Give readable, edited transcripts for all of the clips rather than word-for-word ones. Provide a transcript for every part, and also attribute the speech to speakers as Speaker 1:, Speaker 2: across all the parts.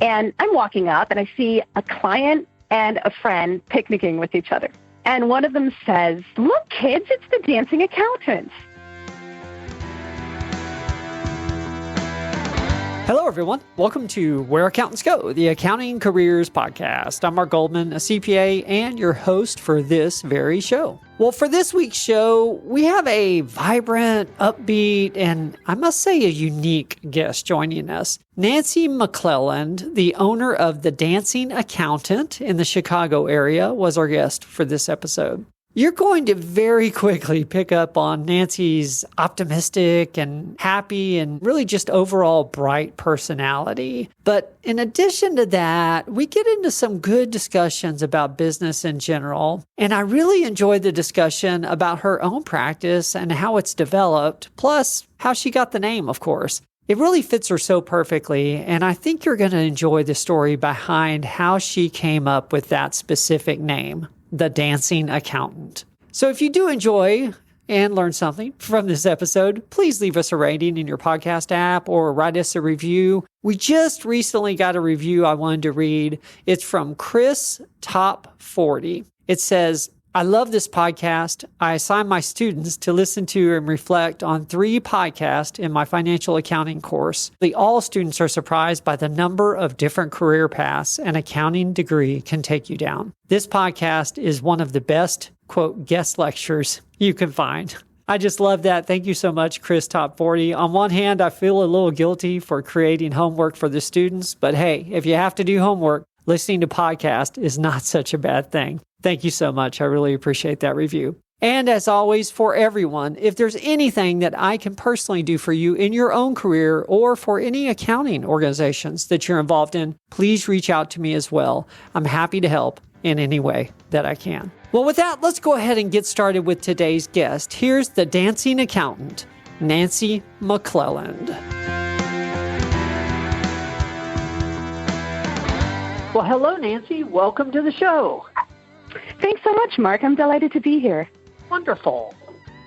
Speaker 1: And I'm walking up and I see a client and a friend picnicking with each other. And one of them says, "Look, kids, it's the dancing accountants."
Speaker 2: Hello, everyone. Welcome to Where Accountants Go, the Accounting Careers Podcast. I'm Mark Goldman, a CPA, and your host for this very show. Well, for this week's show, we have a vibrant, upbeat, and I must say a unique guest joining us. Nancy McClelland, the owner of The Dancing Accountant in the Chicago area, was our guest for this episode. You're going to very quickly pick up on Nancy's optimistic and happy and really just overall bright personality. But in addition to that, we get into some good discussions about business in general. And I really enjoyed the discussion about her own practice and how it's developed, plus how she got the name, of course. It really fits her so perfectly, and I think you're going to enjoy the story behind how she came up with that specific name, The Dancing Accountant. So if you do enjoy and learn something from this episode, please leave us a rating in your podcast app or write us a review. We just recently got a review I wanted to read. It's from Chris Top 40. It says, "I love this podcast. I assign my students to listen to and reflect on 3 podcasts in my financial accounting course. All students are surprised by the number of different career paths an accounting degree can take you down. This podcast is one of the best, quote, guest lectures you can find." I just love that. Thank you so much, Chris Top 40. On one hand, I feel a little guilty for creating homework for the students, but hey, if you have to do homework, listening to podcasts is not such a bad thing. Thank you so much. I really appreciate that review. And as always, for everyone, if there's anything that I can personally do for you in your own career or for any accounting organizations that you're involved in, please reach out to me as well. I'm happy to help in any way that I can. Well, with that, let's go ahead and get started with today's guest. Here's the dancing accountant, Nancy McClelland.
Speaker 3: Well, hello, Nancy. Welcome to the show.
Speaker 1: Thanks so much, Mark. I'm delighted to be here.
Speaker 3: Wonderful.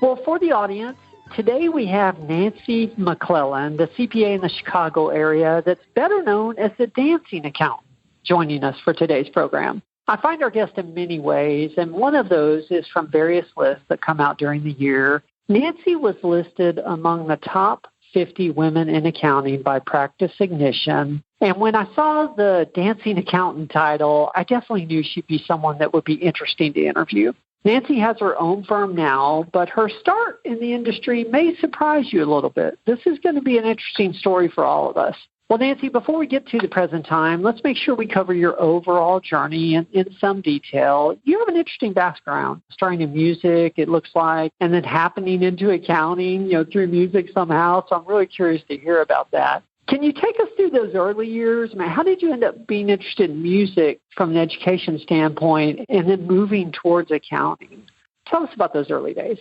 Speaker 3: Well, for the audience, today we have Nancy McClelland, the CPA in the Chicago area that's better known as the dancing accountant, joining us for today's program. I find our guest in many ways, and one of those is from various lists that come out during the year. Nancy was listed among the top 50 women in accounting by Practice Ignition. And when I saw the dancing accountant title, I definitely knew she'd be someone that would be interesting to interview. Nancy has her own firm now, but her start in the industry may surprise you a little bit. This is going to be an interesting story for all of us. Well, Nancy, before we get to the present time, let's make sure we cover your overall journey in some detail. You have an interesting background, starting in music, it looks like, and then happening into accounting, through music somehow. So I'm really curious to hear about that. Can you take us through those early years? I mean, how did you end up being interested in music from an education standpoint and then moving towards accounting? Tell us about those early days.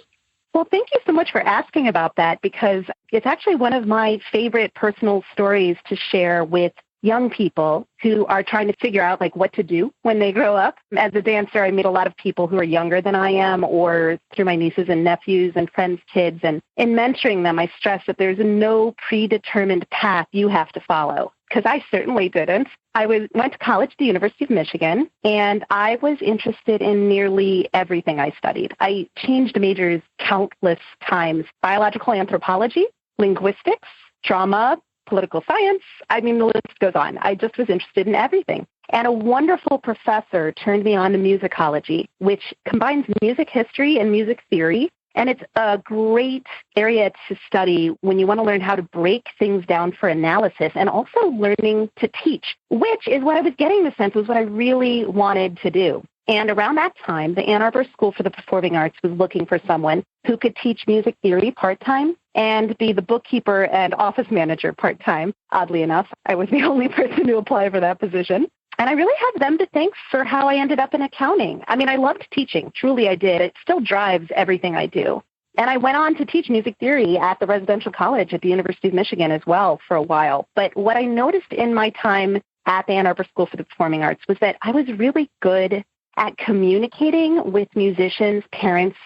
Speaker 1: Well, thank you so much for asking about that, because it's actually one of my favorite personal stories to share with young people who are trying to figure out what to do when they grow up. As a dancer, I meet a lot of people who are younger than I am, or through my nieces and nephews and friends' kids. And in mentoring them, I stress that there's no predetermined path you have to follow, because I certainly didn't. I went to college at the University of Michigan, and I was interested in nearly everything I studied. I changed majors countless times: biological anthropology, linguistics, drama, political science. I mean, the list goes on. I just was interested in everything. And a wonderful professor turned me on to musicology, which combines music history and music theory. And it's a great area to study when you want to learn how to break things down for analysis, and also learning to teach, which is what I was getting the sense was what I really wanted to do. And around that time, the Ann Arbor School for the Performing Arts was looking for someone who could teach music theory part-time and be the bookkeeper and office manager part-time. Oddly enough, I was the only person to apply for that position. And I really have them to thank for how I ended up in accounting. I mean, I loved teaching. Truly, I did. It still drives everything I do. And I went on to teach music theory at the residential college at the University of Michigan as well for a while. But what I noticed in my time at the Ann Arbor School for the Performing Arts was that I was really good at communicating with musicians, parents,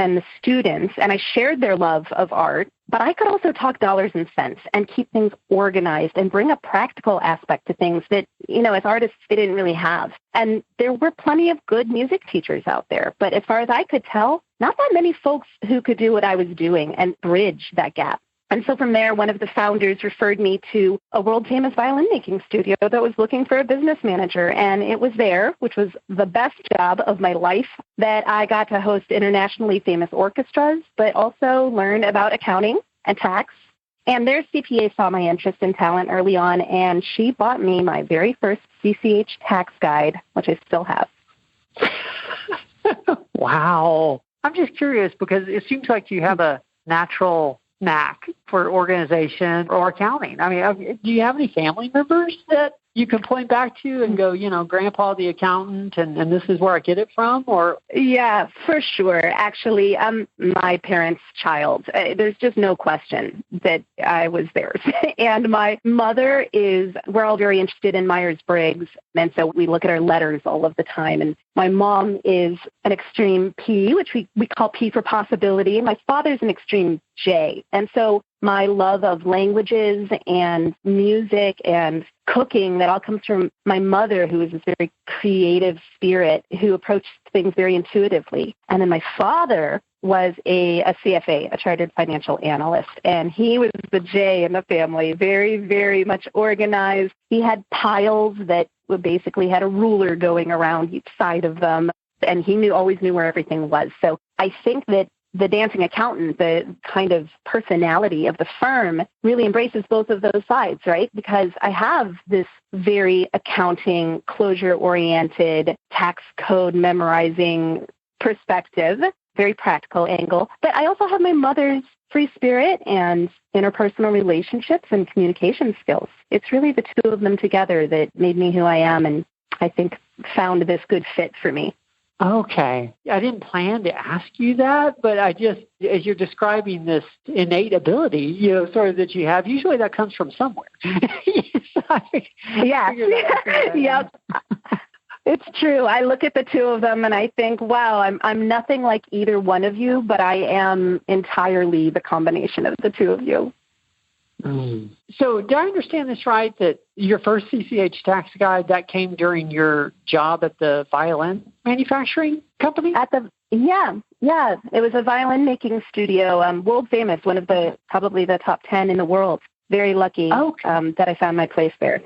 Speaker 1: and the students, and I shared their love of art, but I could also talk dollars and cents and keep things organized and bring a practical aspect to things that, as artists, they didn't really have. And there were plenty of good music teachers out there, but as far as I could tell, not that many folks who could do what I was doing and bridge that gap. And so from there, one of the founders referred me to a world-famous violin-making studio that was looking for a business manager. And it was there, which was the best job of my life, that I got to host internationally famous orchestras, but also learn about accounting and tax. And their CPA saw my interest in talent early on, and she bought me my very first CCH tax guide, which I still have.
Speaker 3: Wow. I'm just curious because it seems like you have a natural knack for organization or accounting. I mean, do you have any family members that you can point back to and go, Grandpa the accountant, and this is where I get it from? Or
Speaker 1: yeah, for sure. Actually, I'm my parents' child. There's just no question that I was theirs. And my mother we're all very interested in Myers-Briggs, and so we look at our letters all of the time. And my mom is an extreme P, which we call P for possibility. My father's an extreme J. And so my love of languages and music and cooking, that all comes from my mother, who is this very creative spirit who approached things very intuitively. And then my father was a CFA, a chartered financial analyst, and he was the J in the family, very, very much organized. He had piles that basically had a ruler going around each side of them, and he always knew where everything was. So I think that the dancing accountant, the kind of personality of the firm, really embraces both of those sides, right? Because I have this very accounting, closure-oriented, tax code memorizing perspective, very practical angle. But I also have my mother's free spirit and interpersonal relationships and communication skills. It's really the two of them together that made me who I am, and I think found this good fit for me.
Speaker 3: Okay. I didn't plan to ask you that, but I just, as you're describing this innate ability, sort of that you have, usually that comes from somewhere.
Speaker 1: Yeah. Yep. It's true. I look at the two of them and I think, wow, I'm nothing like either one of you, but I am entirely the combination of the two of you.
Speaker 3: So did I understand this right, that your first CCH tax guide, that came during your job at the violin manufacturing company?
Speaker 1: Yeah. It was a violin making studio, world famous, one of probably the top 10 in the world. Very lucky that I found my place there.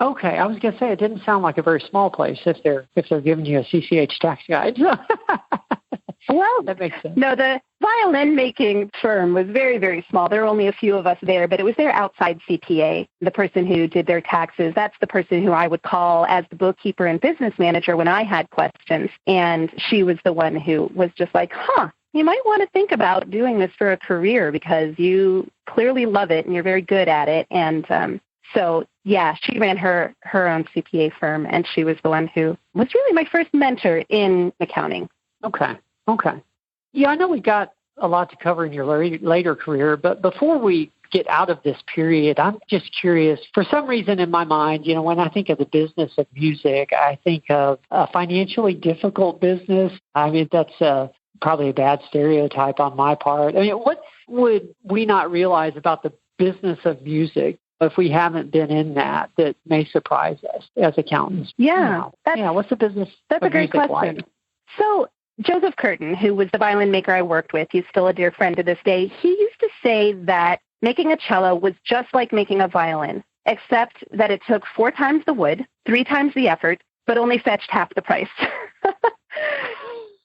Speaker 3: Okay, I was going to say it didn't sound like a very small place if they're giving you a CCH tax guide.
Speaker 1: Well,
Speaker 3: that makes sense.
Speaker 1: No, the violin making firm was very, very small. There were only a few of us there, but it was their outside CPA, the person who did their taxes. That's the person who I would call as the bookkeeper and business manager when I had questions. And she was the one who was just like, you might want to think about doing this for a career because you clearly love it and you're very good at it. And so, yeah, she ran her own CPA firm, and she was the one who was really my first mentor in accounting.
Speaker 3: Okay. Yeah, I know we got a lot to cover in your later career, but before we get out of this period, I'm just curious, for some reason in my mind, when I think of the business of music, I think of a financially difficult business. I mean, that's probably a bad stereotype on my part. I mean, what would we not realize about the business of music if we haven't been in that may surprise us as accountants?
Speaker 1: Yeah.
Speaker 3: What's the business
Speaker 1: That's
Speaker 3: of
Speaker 1: a great
Speaker 3: music
Speaker 1: question.
Speaker 3: like?
Speaker 1: So Joseph Curtin, who was the violin maker I worked with, he's still a dear friend to this day, he used to say that making a cello was just like making a violin, except that it took 4 times the wood, 3 times the effort, but only fetched half the price.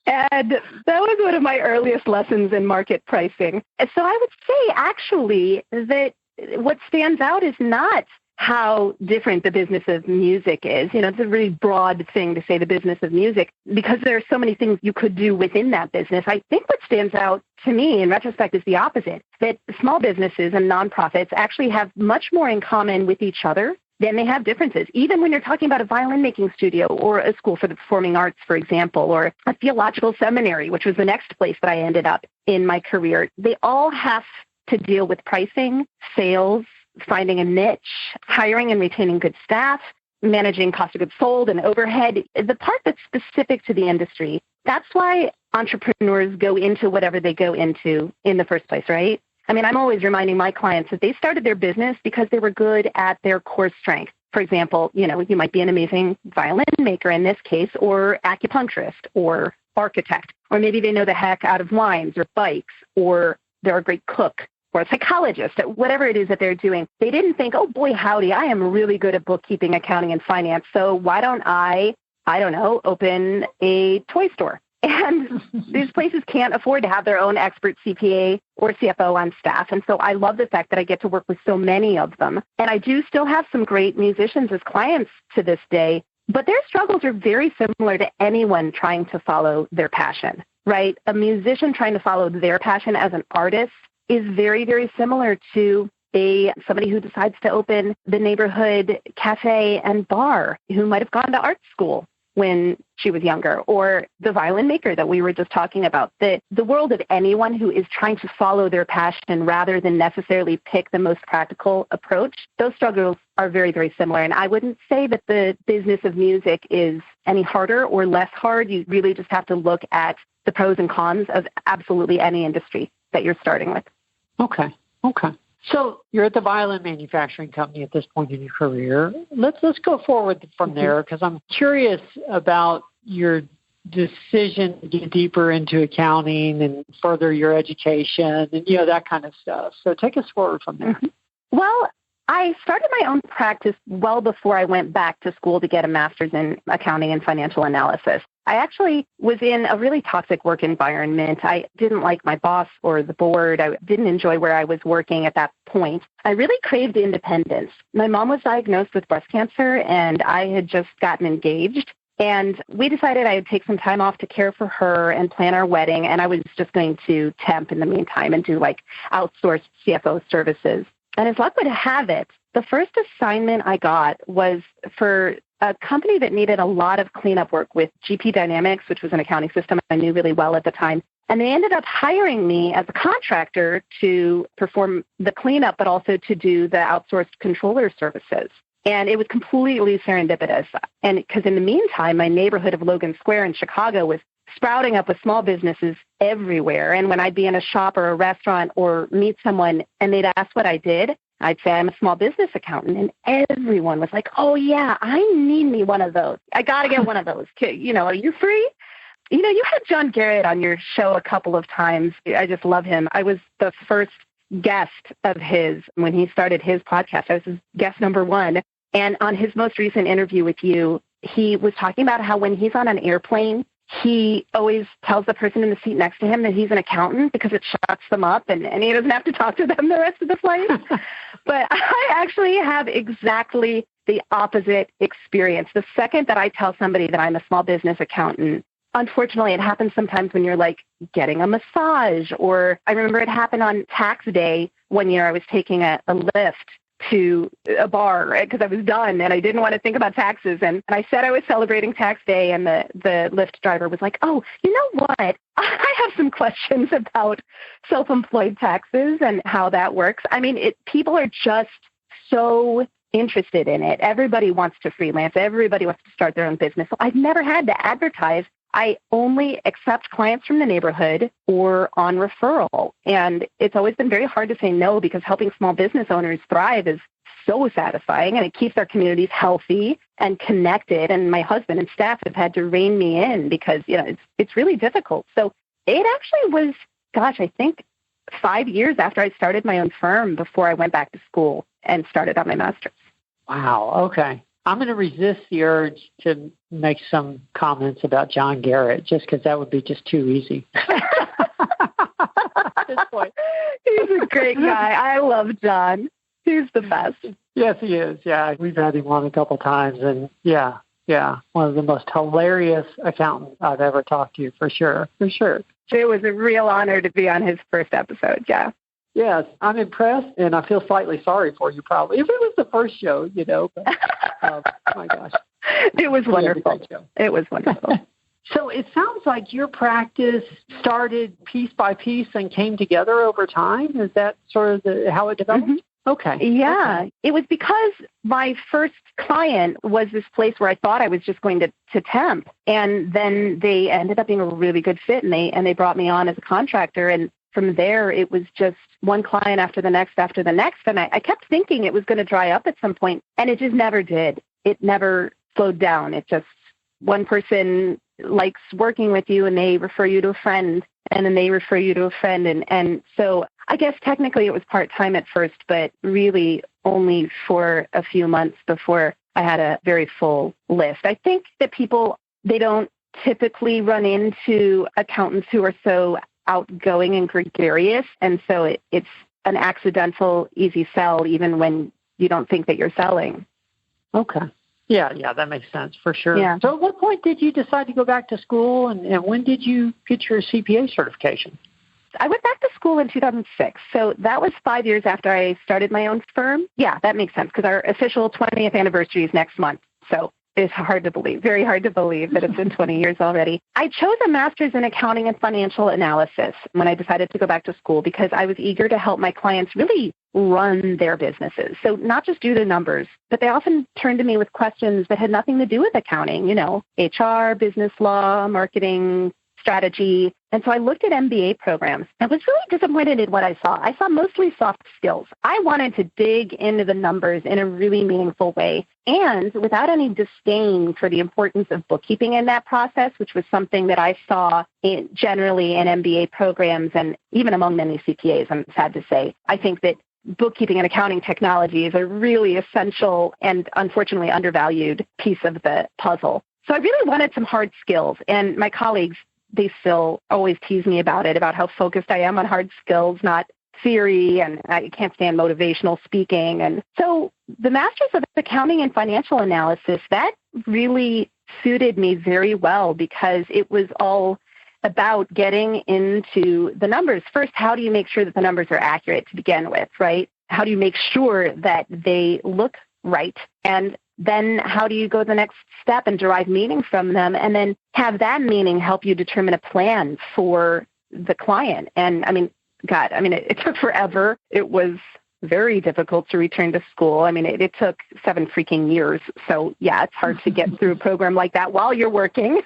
Speaker 1: And that was one of my earliest lessons in market pricing. So I would say, actually, that what stands out is not how different the business of music is. It's a really broad thing to say the business of music because there are so many things you could do within that business. I think what stands out to me in retrospect is the opposite, that small businesses and nonprofits actually have much more in common with each other than they have differences. Even when you're talking about a violin making studio or a school for the performing arts, for example, or a theological seminary, which was the next place that I ended up in my career, they all have to deal with pricing, sales, finding a niche, hiring and retaining good staff, managing cost of goods sold and overhead. The part that's specific to the industry, that's why entrepreneurs go into whatever they go into in the first place, right? I mean, I'm always reminding my clients that they started their business because they were good at their core strength. For example, you might be an amazing violin maker in this case, or acupuncturist, or architect, or maybe they know the heck out of wines or bikes, or they're a great cook, or a psychologist, whatever it is that they're doing. They didn't think, oh boy, howdy, I am really good at bookkeeping, accounting, and finance, so why don't I don't know, open a toy store? And these places can't afford to have their own expert CPA or CFO on staff. And so I love the fact that I get to work with so many of them. And I do still have some great musicians as clients to this day, but their struggles are very similar to anyone trying to follow their passion, right? A musician trying to follow their passion as an artist is very, very similar to somebody who decides to open the neighborhood cafe and bar, who might have gone to art school when she was younger, or the violin maker that we were just talking about. The world of anyone who is trying to follow their passion rather than necessarily pick the most practical approach, those struggles are very, very similar. And I wouldn't say that the business of music is any harder or less hard. You really just have to look at the pros and cons of absolutely any industry that you're starting with.
Speaker 3: Okay. So you're at the violin manufacturing company at this point in your career. Let's go forward from there, because I'm curious about your decision to get deeper into accounting and further your education and, that kind of stuff. So take us forward from there.
Speaker 1: Mm-hmm. Well, I started my own practice well before I went back to school to get a master's in accounting and financial analysis. I actually was in a really toxic work environment. I didn't like my boss or the board. I didn't enjoy where I was working at that point. I really craved independence. My mom was diagnosed with breast cancer, and I had just gotten engaged. And we decided I would take some time off to care for her and plan our wedding. And I was just going to temp in the meantime and do outsourced CFO services. And as luck would have it, the first assignment I got was for a company that needed a lot of cleanup work with GP Dynamics, which was an accounting system I knew really well at the time. And they ended up hiring me as a contractor to perform the cleanup, but also to do the outsourced controller services. And it was completely serendipitous. And because in the meantime, my neighborhood of Logan Square in Chicago was sprouting up with small businesses everywhere. And when I'd be in a shop or a restaurant or meet someone and they'd ask what I did, I'd say I'm a small business accountant. And everyone was like, oh, yeah, I need me one of those. I got to get one of those. Are you free? You had John Garrett on your show a couple of times. I just love him. I was the first guest of his when he started his podcast. I was his guest number one. And on his most recent interview with you, he was talking about how when he's on an airplane, he always tells the person in the seat next to him that he's an accountant because it shuts them up and he doesn't have to talk to them the rest of the flight. But I actually have exactly the opposite experience. The second that I tell somebody that I'm a small business accountant, unfortunately, it happens sometimes when you're getting a massage, or I remember it happened on tax day one year. I was taking a Lyft to a bar because I was done and I didn't want to think about taxes. And I said I was celebrating tax day, and the Lyft driver was like, oh, you know what? I have some questions about self-employed taxes and how that works. I mean, people are just so interested in it. Everybody wants to freelance. Everybody wants to start their own business. So I've never had to advertise. I only accept clients from the neighborhood or on referral. And it's always been very hard to say no, because helping small business owners thrive is so satisfying, and it keeps our communities healthy and connected. And my husband and staff have had to rein me in because, it's really difficult. So it actually was, I think 5 years after I started my own firm before I went back to school and started on my master's.
Speaker 3: Wow. Okay. I'm going to resist the urge to make some comments about John Garrett, just because that would be just too easy. At this point.
Speaker 1: He's a great guy. I love John. He's the best.
Speaker 3: Yes, he is. Yeah, we've had him on a couple times, and yeah, one of the most hilarious accountants I've ever talked to, for sure.
Speaker 1: It was a real honor to be on his first episode, yeah.
Speaker 3: Yes, I'm impressed, and I feel slightly sorry for you, probably. If it was the first show, but my gosh.
Speaker 1: It was wonderful. It was wonderful.
Speaker 3: So it sounds like your practice started piece by piece and came together over time. Is that sort of how it developed? Mm-hmm. Okay.
Speaker 1: Yeah.
Speaker 3: Okay.
Speaker 1: It was because my first client was this place where I thought I was just going to temp. And then they ended up being a really good fit, and they brought me on as a contractor. And from there, it was just one client after the next. And I kept thinking it was going to dry up at some point, and it just never did. It never slowed down. It just, one person likes working with you and they refer you to a friend, and then they refer you to a friend. And so I guess technically it was part-time at first, but really only for a few months before I had a very full list. I think that people, they don't typically run into accountants who are so outgoing and gregarious. And so it's an accidental, easy sell, even when you don't think that you're selling.
Speaker 3: Okay. Yeah, that makes sense for sure.
Speaker 1: Yeah.
Speaker 3: So at what point did you decide to go back to school, and when did you get your CPA certification?
Speaker 1: I went back to school in 2006. So that was 5 years after I started my own firm. Yeah, that makes sense because our official 20th anniversary is next month. So it's hard to believe, very hard to believe that it's been 20 years already. I chose a master's in accounting and financial analysis when I decided to go back to school because I was eager to help my clients really run their businesses. So not just do the numbers, but they often turned to me with questions that had nothing to do with accounting, HR, business law, marketing, strategy. And so I looked at MBA programs. I was really disappointed in what I saw. I saw mostly soft skills. I wanted to dig into the numbers in a really meaningful way, and without any disdain for the importance of bookkeeping in that process, which was something that I saw generally in MBA programs and even among many CPAs, I'm sad to say. I think that bookkeeping and accounting technology is a really essential and unfortunately undervalued piece of the puzzle. So I really wanted some hard skills, and my colleagues, they still always tease me about it, about how focused I am on hard skills, not theory, and I can't stand motivational speaking. And so the Master's of Accounting and Financial Analysis, that really suited me very well because it was all about getting into the numbers. First, how do you make sure that the numbers are accurate to begin with, right? How do you make sure that they look right? And then how do you go the next step and derive meaning from them, and then have that meaning help you determine a plan for the client? And it took forever. It was very difficult to return to school. It took 7 freaking years. So yeah, it's hard to get through a program like that while you're working.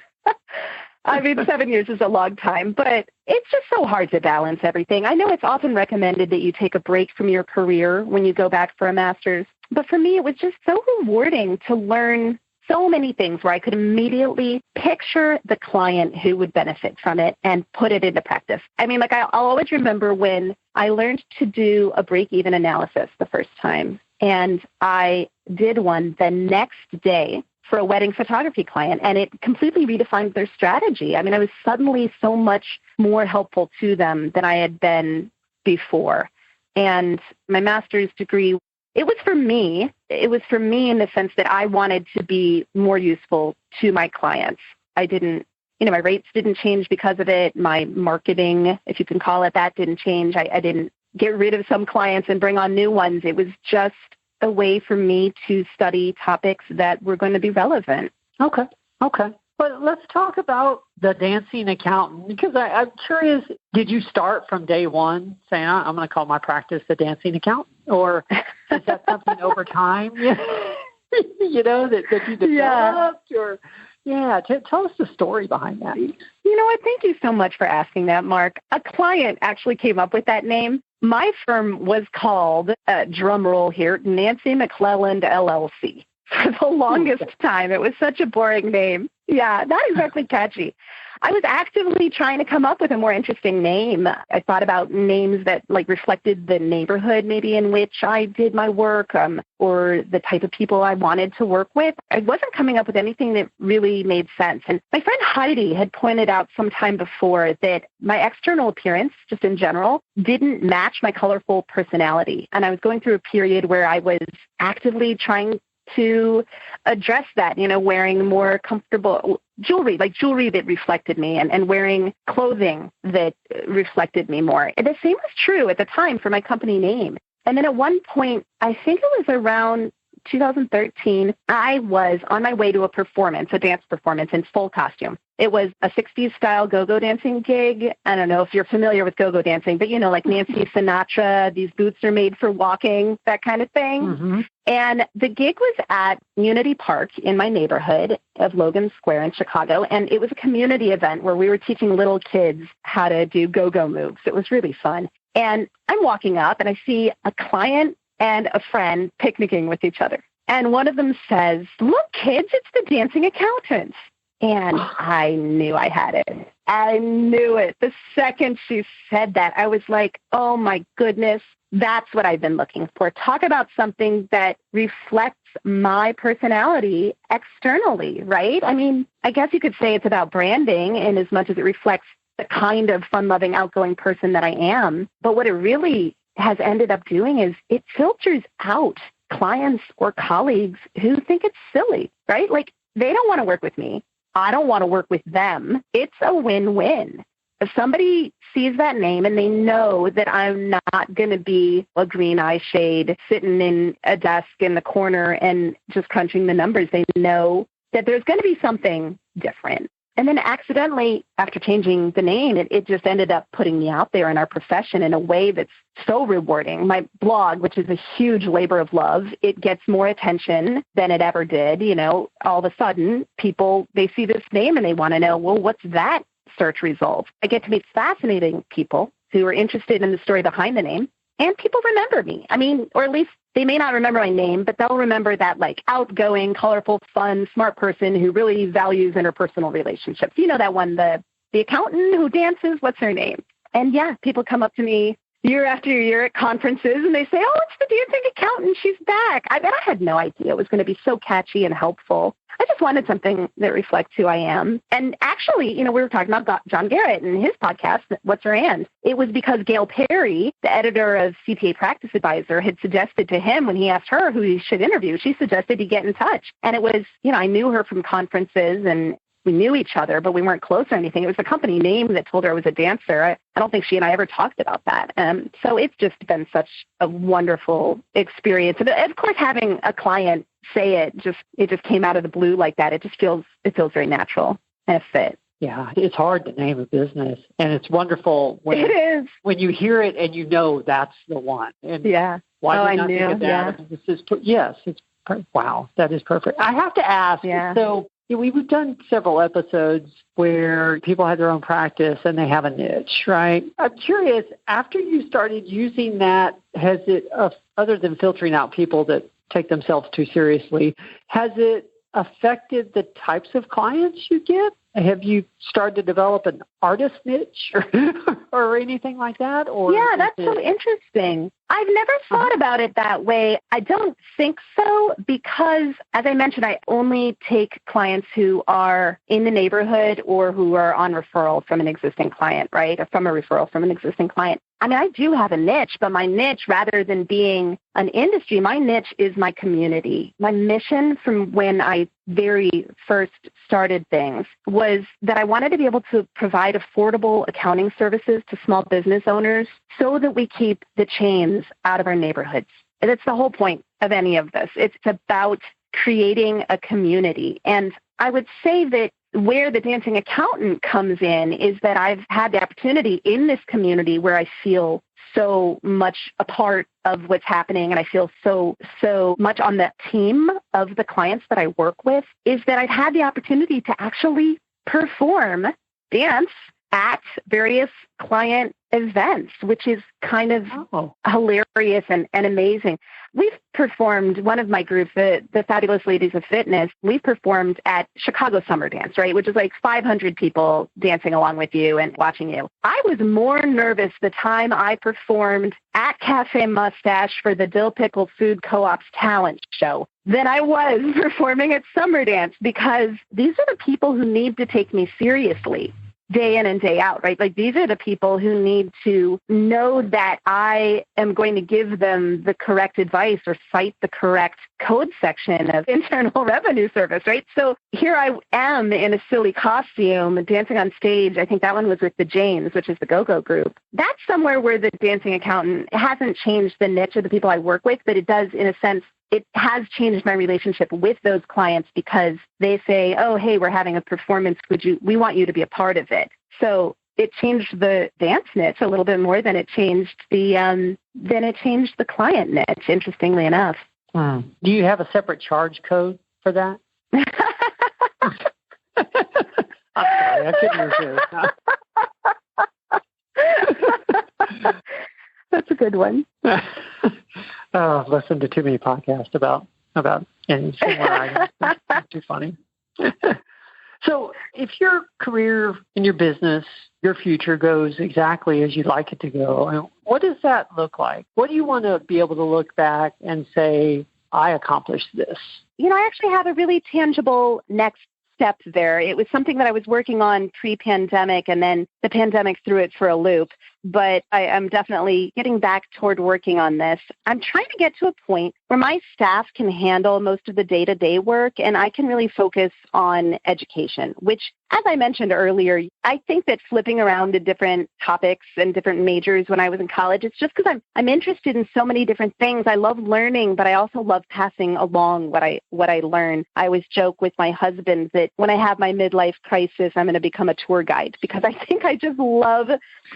Speaker 1: 7 years is a long time, but it's just so hard to balance everything. I know it's often recommended that you take a break from your career when you go back for a master's. But for me, it was just so rewarding to learn so many things where I could immediately picture the client who would benefit from it and put it into practice. I'll always remember when I learned to do a break-even analysis the first time, and I did one the next day for a wedding photography client, and it completely redefined their strategy. I was suddenly so much more helpful to them than I had been before. And my master's degree, it was for me in the sense that I wanted to be more useful to my clients. I didn't, my rates didn't change because of it. My marketing, if you can call it that, didn't change. I didn't get rid of some clients and bring on new ones. It was just a way for me to study topics that were going to be relevant.
Speaker 3: Okay. But let's talk about the dancing accountant, because I'm curious, did you start from day one saying, I'm going to call my practice the dancing accountant? Or is that something over time, that you developed? Yeah. Tell us the story behind that.
Speaker 1: Thank you so much for asking that, Mark. A client actually came up with that name. My firm was called, drum roll here, Nancy McClelland, LLC. For the longest time. It was such a boring name. Yeah, not exactly catchy. I was actively trying to come up with a more interesting name. I thought about names that reflected the neighborhood maybe in which I did my work, or the type of people I wanted to work with. I wasn't coming up with anything that really made sense. And my friend Heidi had pointed out some time before that my external appearance, just in general, didn't match my colorful personality. And I was going through a period where I was actively trying to address that, wearing more comfortable jewelry that reflected me, and wearing clothing that reflected me more. And the same was true at the time for my company name. And then at one point, I think it was around 2013, I was on my way to a performance, a dance performance in full costume. It was a 60s style go-go dancing gig. I don't know if you're familiar with go-go dancing, but like Nancy Sinatra, these boots are made for walking, that kind of thing.
Speaker 3: Mm-hmm.
Speaker 1: And the gig was at Unity Park in my neighborhood of Logan Square in Chicago. And it was a community event where we were teaching little kids how to do go-go moves. It was really fun. And I'm walking up and I see a client and a friend picnicking with each other. And one of them says, "Look, kids, it's the dancing accountants." And I knew I had it. I knew it. The second she said that, I was like, oh my goodness, that's what I've been looking for. Talk about something that reflects my personality externally, right? I mean, I guess you could say it's about branding in as much as it reflects the kind of fun-loving, outgoing person that I am. But what it really has ended up doing is it filters out clients or colleagues who think it's silly, right? Like, they don't want to work with me. I don't want to work with them. It's a win-win. If somebody sees that name and they know that I'm not going to be a green eye shade sitting in a desk in the corner and just crunching the numbers, they know that there's going to be something different. And then accidentally, after changing the name, it just ended up putting me out there in our profession in a way that's so rewarding. My blog, which is a huge labor of love, it gets more attention than it ever did. All of a sudden, people, they see this name and they want to know, well, what's that search result? I get to meet fascinating people who are interested in the story behind the name, and people remember me. I mean, or at least they may not remember my name, but they'll remember that outgoing, colorful, fun, smart person who really values interpersonal relationships. That one, the accountant who dances, what's her name? And yeah, people come up to me year after year at conferences and they say, oh, it's the dancing accountant. She's back. I had no idea it was going to be so catchy and helpful. I just wanted something that reflects who I am. And actually, we were talking about John Garrett and his podcast, What's Her And? It was because Gail Perry, the editor of CPA Practice Advisor, had suggested to him when he asked her who he should interview, she suggested he get in touch. And it was, I knew her from conferences and we knew each other, but we weren't close or anything. It was the company name that told her I was a dancer. I don't think she and I ever talked about that. So it's just been such a wonderful experience. And of course, having a client say it just came out of the blue like that. It feels very natural and a fit.
Speaker 3: Yeah, it's hard to name a business, and it's wonderful when
Speaker 1: it is
Speaker 3: when you hear it and that's the one. And
Speaker 1: yeah.
Speaker 3: Why did I think of that? Yeah. Wow, that is perfect. I have to ask.
Speaker 1: Yeah.
Speaker 3: So we've done several episodes where people have their own practice and they have a niche, right? I'm curious. After you started using that, has it, other than filtering out people that take themselves too seriously, has it affected the types of clients you get? Have you started to develop an artist niche or anything like that? Or
Speaker 1: yeah, that's so interesting. I've never thought about it that way. I don't think so because, as I mentioned, I only take clients who are in the neighborhood or who are on referral from an existing client, right? Or from a referral from an existing client. I mean, I do have a niche, but my niche, rather than being an industry, my niche is my community. My mission from when I very first started things was that I wanted to be able to provide affordable accounting services to small business owners so that we keep the chains out of our neighborhoods. And that's the whole point of any of this. It's about creating a community. And I would say that where the dancing accountant comes in is that I've had the opportunity in this community where I feel so much a part of what's happening and I feel so much on the team of the clients that I work with, is that I've had the opportunity to actually perform dance at various client events, which is kind of hilarious and amazing. We've performed, one of my groups, the Fabulous Ladies of Fitness, we've performed at Chicago Summer Dance, right, which is like 500 people dancing along with you and watching you. I was more nervous the time I performed at Cafe Mustache for the Dill Pickle Food Co-op's talent show than I was performing at Summer Dance, because these are the people who need to take me seriously day in and day out, right? Like, these are the people who need to know that I am going to give them the correct advice or cite the correct code section of Internal Revenue Service, right? So here I am in a silly costume dancing on stage. I think that one was with the Janes, which is the go-go group. That's somewhere where the dancing accountant hasn't changed the niche of the people I work with, but it does, in a sense, it has changed my relationship with those clients because they say, oh, hey, we're having a performance. We want you to be a part of it. So it changed the dance niche a little bit more than it changed the client niche, interestingly enough.
Speaker 3: Do you have a separate charge code for that? I'm sorry, I couldn't resist.
Speaker 1: That's a good one.
Speaker 3: I've listened to too many podcasts about any similar items. It's too funny. So if your career in your business, your future goes exactly as you'd like it to go, what does that look like? What do you want to be able to look back and say, I accomplished this?
Speaker 1: I actually have a really tangible next step there. It was something that I was working on pre-pandemic, and then the pandemic threw it for a loop. But I'm definitely getting back toward working on this. I'm trying to get to a point where my staff can handle most of the day-to-day work, and I can really focus on education, which, as I mentioned earlier, I think that flipping around to different topics and different majors when I was in college, it's just because I'm interested in so many different things. I love learning, but I also love passing along what I learn. I always joke with my husband that when I have my midlife crisis, I'm going to become a tour guide because I think I just love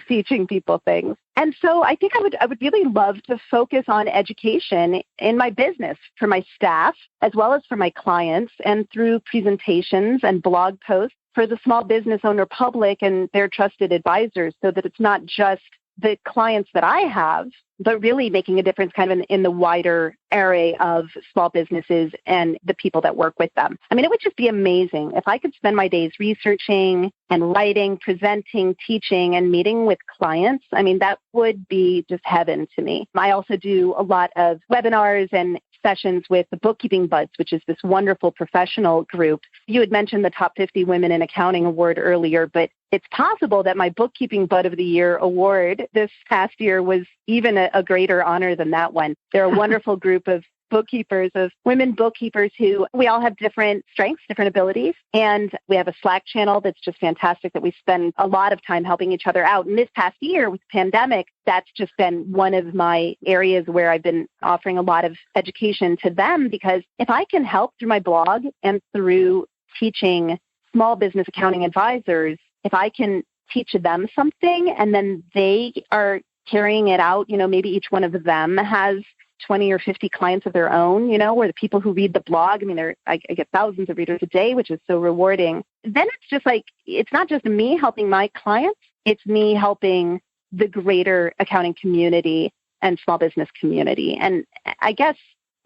Speaker 1: teaching people things. And so I think I would really love to focus on education in my business for my staff, as well as for my clients, and through presentations and blog posts for the small business owner public and their trusted advisors, so that it's not just the clients that I have, but really making a difference kind of in the wider array of small businesses and the people that work with them. I mean, it would just be amazing if I could spend my days researching and writing, presenting, teaching, and meeting with clients. I mean, that would be just heaven to me. I also do a lot of webinars and sessions with the Bookkeeping Buds, which is this wonderful professional group. You had mentioned the Top 50 Women in Accounting Award earlier, but it's possible that my Bookkeeping Bud of the Year award this past year was even a greater honor than that one. They're a wonderful group of bookkeepers, of women bookkeepers who we all have different strengths, different abilities. And we have a Slack channel that's just fantastic that we spend a lot of time helping each other out. And this past year with the pandemic, that's just been one of my areas where I've been offering a lot of education to them, because if I can help through my blog and through teaching small business accounting advisors, if I can teach them something and then they are carrying it out, maybe each one of them has 20 or 50 clients of their own, or the people who read the blog. I mean, I get thousands of readers a day, which is so rewarding. Then it's just like, it's not just me helping my clients, it's me helping the greater accounting community and small business community. And I guess,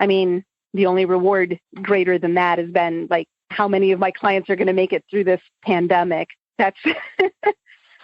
Speaker 1: the only reward greater than that has been like how many of my clients are going to make it through this pandemic. That's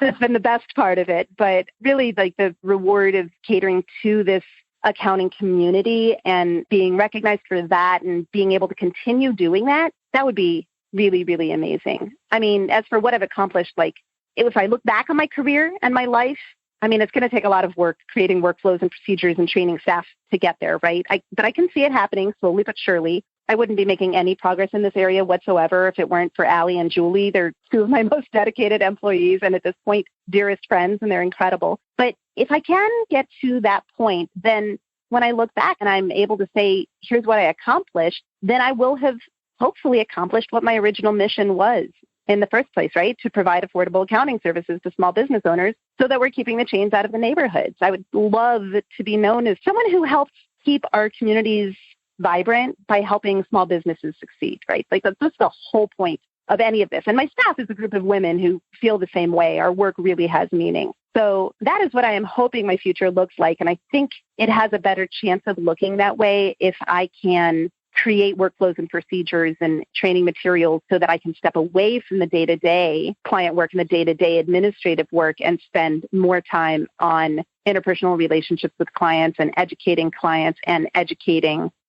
Speaker 1: that's been the best part of it. But really, like, the reward of catering to this accounting community and being recognized for that and being able to continue doing that, that would be really, really amazing. I mean, as for what I've accomplished, like, if I look back on my career and my life, it's going to take a lot of work creating workflows and procedures and training staff to get there, right? But I can see it happening slowly but surely. I wouldn't be making any progress in this area whatsoever if it weren't for Allie and Julie. They're two of my most dedicated employees and at this point, dearest friends, and they're incredible. But if I can get to that point, then when I look back and I'm able to say, here's what I accomplished, then I will have hopefully accomplished what my original mission was in the first place, right? To provide affordable accounting services to small business owners so that we're keeping the chains out of the neighborhoods. I would love to be known as someone who helps keep our communities vibrant by helping small businesses succeed, right? Like, that's the whole point of any of this. And my staff is a group of women who feel the same way. Our work really has meaning. So that is what I am hoping my future looks like. And I think it has a better chance of looking that way if I can create workflows and procedures and training materials so that I can step away from the day-to-day client work and the day-to-day administrative work and spend more time on interpersonal relationships with clients and educating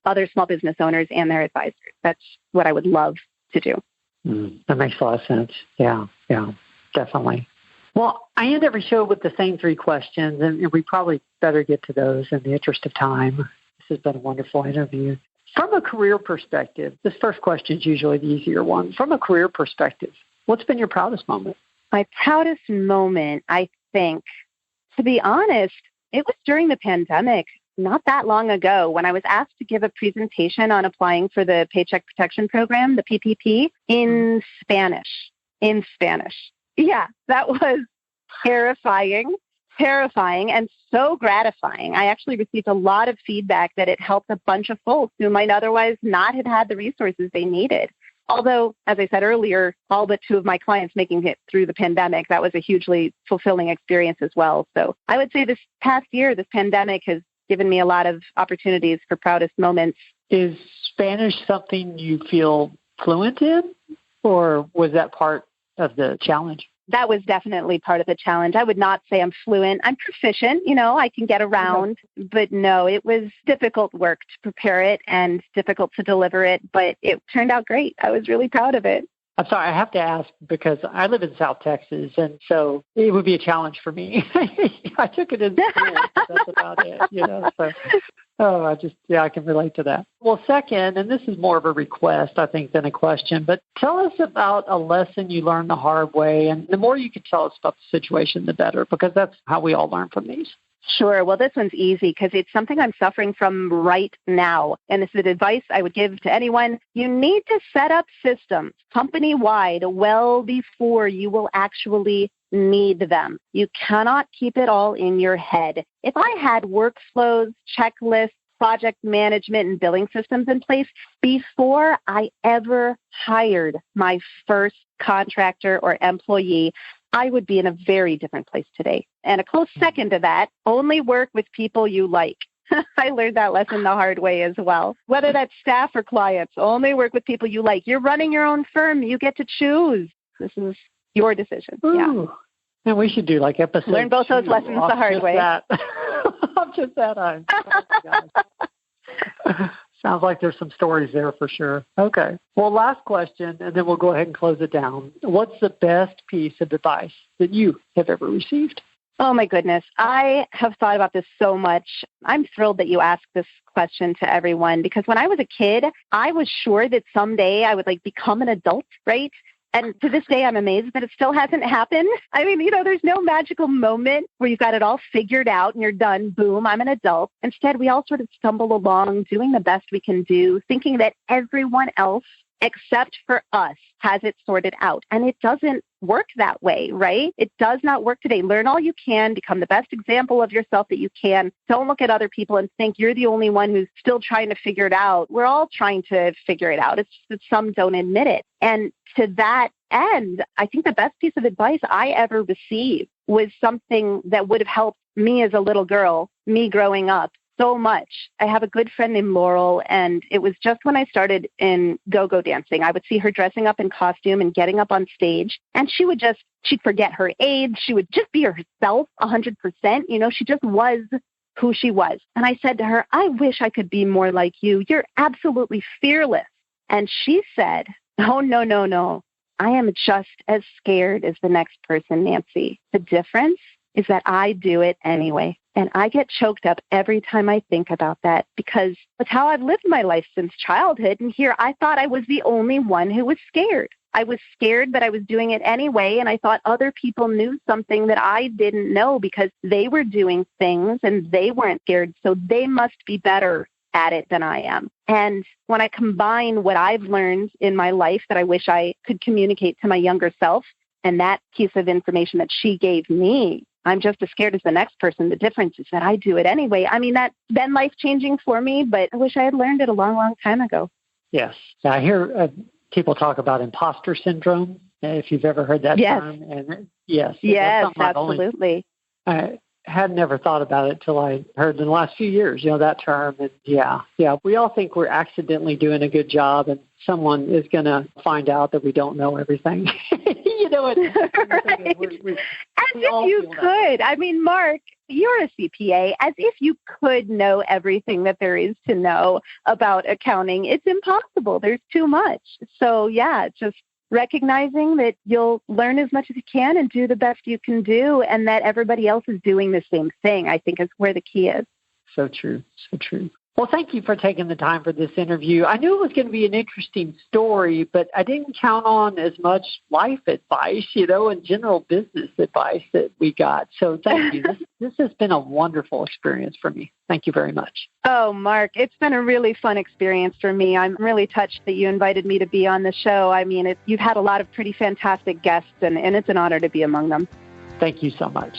Speaker 1: other small business owners and their advisors. That's what I would love to do.
Speaker 3: That makes a lot of sense. Yeah, definitely. Well, I end every show with the same three questions, and we probably better get to those in the interest of time. This has been a wonderful interview. From a career perspective, this first question is usually the easier one. From a career perspective, what's been your proudest moment?
Speaker 1: My proudest moment, I think, to be honest, it was during the pandemic. not that long ago when I was asked to give a presentation on applying for the Paycheck Protection Program, the PPP, in Spanish. In Spanish. Yeah, that was terrifying, and so gratifying. I actually received a lot of feedback that it helped a bunch of folks who might otherwise not have had the resources they needed. Although, as I said earlier, all but 2 of my clients making it through the pandemic, that was a hugely fulfilling experience as well. So I would say this past year, this pandemic has given me a lot of opportunities for proudest moments.
Speaker 3: Is Spanish something you feel fluent in, or was that part of the challenge?
Speaker 1: That was definitely part of the challenge. I would not say I'm fluent. I'm proficient, I can get around, but no, it was difficult work to prepare it and difficult to deliver it, but it turned out great. I was really proud of it.
Speaker 3: I'm sorry, I have to ask because I live in South Texas, and so it would be a challenge for me. I took it in school, but that's about it, so, I can relate to that. Well, second, and this is more of a request, I think, than a question, but tell us about a lesson you learned the hard way, and the more you can tell us about the situation, the better, because that's how we all learn from these.
Speaker 1: Sure. Well, this one's easy because it's something I'm suffering from right now. And this is advice I would give to anyone. You need to set up systems company-wide well before you will actually need them. You cannot keep it all in your head. If I had workflows, checklists, project management, and billing systems in place before I ever hired my first contractor or employee, I would be in a very different place today. And a close second to that, only work with people you like. I learned that lesson the hard way as well. Whether that's staff or clients, only work with people you like. You're running your own firm. You get to choose. This is your decision.
Speaker 3: Ooh.
Speaker 1: Yeah.
Speaker 3: And we should do like episode
Speaker 1: Learn both
Speaker 3: 2
Speaker 1: those lessons the hard way.
Speaker 3: I'm just that on. Sounds like there's some stories there for sure. Okay. Well, last question, and then we'll go ahead and close it down. What's the best piece of advice that you have ever received?
Speaker 1: Oh, my goodness. I have thought about this so much. I'm thrilled that you asked this question to everyone because when I was a kid, I was sure that someday I would become an adult, right? And to this day, I'm amazed that it still hasn't happened. I mean, there's no magical moment where you've got it all figured out and you're done. Boom, I'm an adult. Instead, we all sort of stumble along doing the best we can do, thinking that everyone else except for us has it sorted out. And it doesn't work that way, right? It does not work today. Learn all you can, become the best example of yourself that you can. Don't look at other people and think you're the only one who's still trying to figure it out. We're all trying to figure it out. It's just that some don't admit it. And to that end, I think the best piece of advice I ever received was something that would have helped me as a little girl, me growing up, so much. I have a good friend named Laurel, and it was just when I started in go-go dancing. I would see her dressing up in costume and getting up on stage, and she'd forget her age. She would just be herself 100%. She just was who she was. And I said to her, I wish I could be more like you. You're absolutely fearless. And she said, oh, no. I am just as scared as the next person, Nancy. The difference is that I do it anyway. And I get choked up every time I think about that because that's how I've lived my life since childhood. And here I thought I was the only one who was scared. I was scared, but I was doing it anyway. And I thought other people knew something that I didn't know because they were doing things and they weren't scared. So they must be better at it than I am. And when I combine what I've learned in my life that I wish I could communicate to my younger self and that piece of information that she gave me, I'm just as scared as the next person. The difference is that I do it anyway. I mean, that's been life-changing for me, but I wish I had learned it a long, long time ago.
Speaker 3: Yes. I hear people talk about imposter syndrome, if you've ever heard that term. And yes,
Speaker 1: absolutely.
Speaker 3: I had never thought about it till I heard in the last few years, that term. And yeah, we all think we're accidentally doing a good job and someone is going to find out that we don't know everything.
Speaker 1: Right. As if you could. I mean, Mark, you're a CPA. As if you could know everything that there is to know about accounting. It's impossible. There's too much. So yeah, just recognizing that you'll learn as much as you can and do the best you can do, and that everybody else is doing the same thing, I think is where the key is.
Speaker 3: So true. So true. Well, thank you for taking the time for this interview. I knew it was going to be an interesting story, but I didn't count on as much life advice, and general business advice that we got. So thank you. This has been a wonderful experience for me. Thank you very much.
Speaker 1: Oh, Mark, it's been a really fun experience for me. I'm really touched that you invited me to be on the show. I mean, you've had a lot of pretty fantastic guests, and it's an honor to be among them.
Speaker 3: Thank you so much.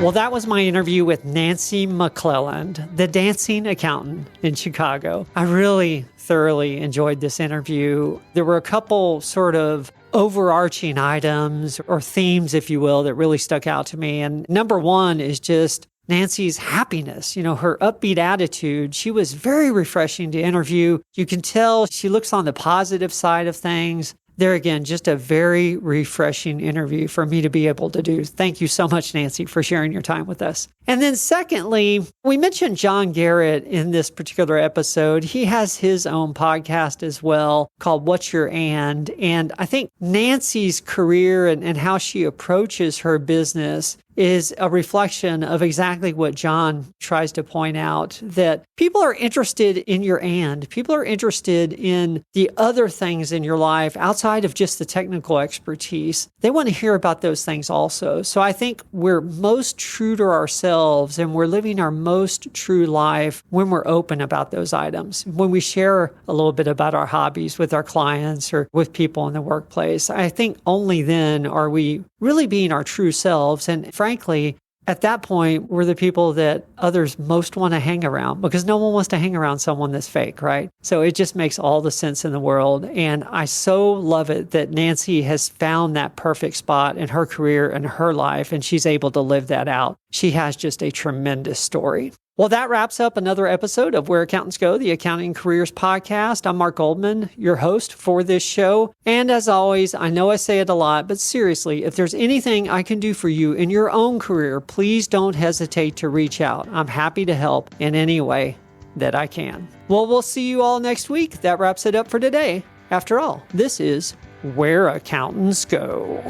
Speaker 2: Well, that was my interview with Nancy McClelland, the dancing accountant in Chicago. I really thoroughly enjoyed this interview. There were a couple sort of overarching items or themes, if you will, that really stuck out to me. And number one is just Nancy's happiness, her upbeat attitude. She was very refreshing to interview. You can tell she looks on the positive side of things. There again, just a very refreshing interview for me to be able to do. Thank you so much, Nancy, for sharing your time with us. And then secondly, we mentioned John Garrett in this particular episode. He has his own podcast as well called What's Your And? And I think Nancy's career and how she approaches her business is a reflection of exactly what John tries to point out, that people are interested in your and. People are interested in the other things in your life outside of just the technical expertise. They want to hear about those things also. So I think we're most true to ourselves and we're living our most true life when we're open about those items. When we share a little bit about our hobbies with our clients or with people in the workplace, I think only then are we really being our true selves. And frankly, at that point, we're the people that others most want to hang around, because no one wants to hang around someone that's fake, right? So it just makes all the sense in the world. And I so love it that Nancy has found that perfect spot in her career and her life, and she's able to live that out. She has just a tremendous story. Well, that wraps up another episode of Where Accountants Go, the Accounting Careers Podcast. I'm Mark Goldman, your host for this show. And as always, I know I say it a lot, but seriously, if there's anything I can do for you in your own career, please don't hesitate to reach out. I'm happy to help in any way that I can. Well, we'll see you all next week. That wraps it up for today. After all, this is Where Accountants Go.